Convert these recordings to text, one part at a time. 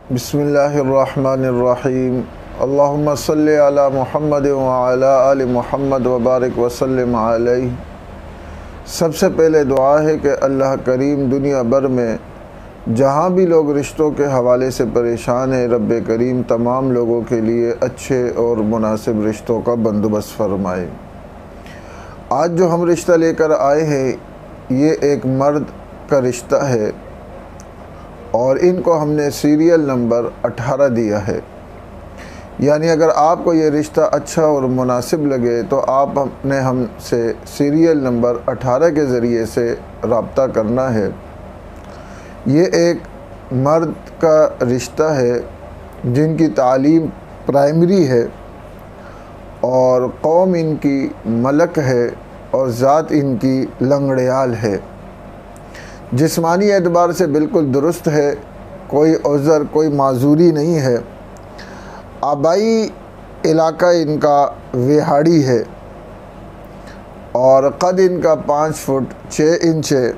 बिस्मिल्लाहिर्रहमानिर्रहीम। अल्लाहुम्मा सल्लि अला मुहम्मद व अला आलि मुहम्मद व बारिक वसल्लिम अलैहि। सबसे पहले दुआ है कि अल्लाह करीम दुनिया भर में जहाँ भी लोग रिश्तों के हवाले से परेशान हैं, रब करीम तमाम लोगों के लिए अच्छे और मुनासिब रिश्तों का बंदोबस्त फरमाए। आज जो हम रिश्ता लेकर आए हैं ये एक मर्द का रिश्ता है और इनको हमने सीरियल नंबर 18 दिया है। यानी अगर आपको ये रिश्ता अच्छा और मुनासिब लगे तो आप अपने हमसे सीरियल नंबर 18 के ज़रिए से रब्ता करना है। ये एक मर्द का रिश्ता है जिनकी तालीम प्राइमरी है और कौम इनकी मलक है और ज़ात इनकी लंगड़याल है। जिस्मानी एतबार से बिल्कुल दुरुस्त है, कोई उज़र कोई माजूरी नहीं है। आबाई इलाका इनका विहाड़ी है और क़द इनका 5 फुट 6 इंच है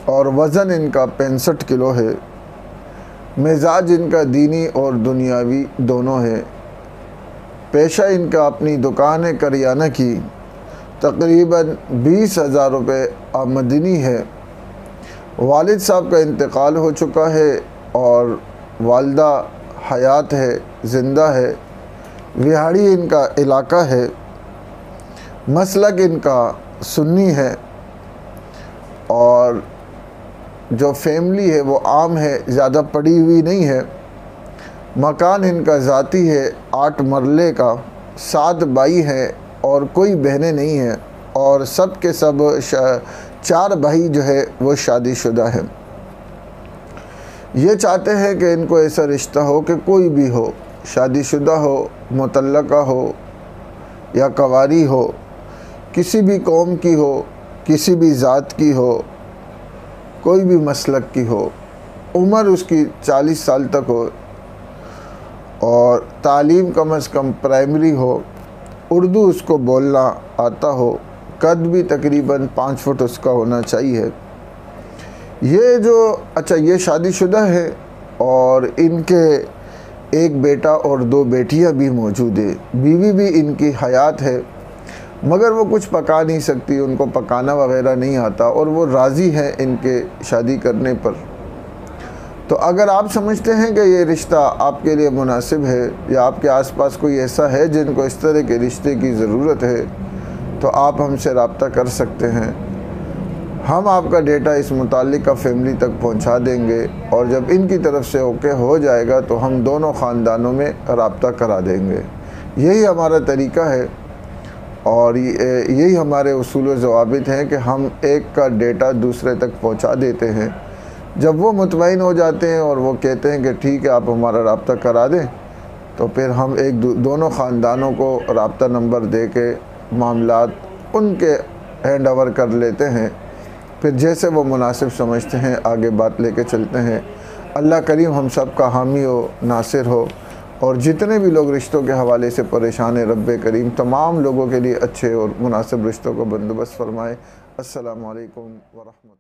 और वज़न इनका 65 किलो है। मिजाज इनका दीनी और दुनियावी दोनों है। पेशा इनका अपनी दुकान है करियाना की, तकरीबन 20,000 रुपये आमदनी है। वालिद साहब का इंतकाल हो चुका है और वालदा हयात है, ज़िंदा है। विहाड़ी इनका इलाका है। मसलक इनका सुन्नी है और जो फैमिली है वो आम है, ज़्यादा पड़ी हुई नहीं है। मकान इनका ज़ाती है 8 मरले का, 7 भाई हैं और कोई बहनें नहीं हैं और सब के सब 4 भाई जो है वो शादीशुदा है। ये चाहते हैं कि इनको ऐसा रिश्ता हो कि कोई भी हो, शादीशुदा हो, मुतल्लका हो या कवारी हो, किसी भी कौम की हो, किसी भी ज़ात की हो, कोई भी मसलक की हो, उम्र उसकी 40 साल तक हो और तालीम कम से कम प्राइमरी हो, उर्दू उसको बोलना आता हो, कद भी तकरीबन 5 फुट उसका होना चाहिए। ये जो ये शादीशुदा है और इनके एक बेटा और 2 बेटियां भी मौजूद है। बीवी भी इनकी हयात है मगर वो कुछ पका नहीं सकती, उनको पकाना वगैरह नहीं आता और वो राज़ी हैं इनके शादी करने पर। तो अगर आप समझते हैं कि ये रिश्ता आपके लिए मुनासिब है या आपके आसपास कोई ऐसा है जिनको इस तरह के रिश्ते की ज़रूरत है तो आप हमसे रब्ता कर सकते हैं। हम आपका डेटा इस मुतालिका फैमिली तक पहुंचा देंगे और जब इनकी तरफ से ओके हो जाएगा तो हम दोनों ख़ानदानों में रब्ता करा देंगे। यही हमारा तरीका है और यही हमारे उसूल व ज़वाबित हैं कि हम एक का डेटा दूसरे तक पहुंचा देते हैं। जब वो मुतमईन हो जाते हैं और वो कहते हैं कि ठीक है आप हमारा रब्ता करा दें तो फिर हम दोनों ख़ानदानों को रब्ता नंबर दे के मामलात उनके हैंड ओवर कर लेते हैं। फिर जैसे वो मुनासिब समझते हैं आगे बात लेके चलते हैं। अल्लाह करीम हम सब का हामी हो, नासिर हो और जितने भी लोग रिश्तों के हवाले से परेशान हैं रब करीम तमाम लोगों के लिए अच्छे और मुनासिब रिश्तों को बंदोबस्त फरमाए। अस्सलामु अलैकुम व रहमतुल्लाह।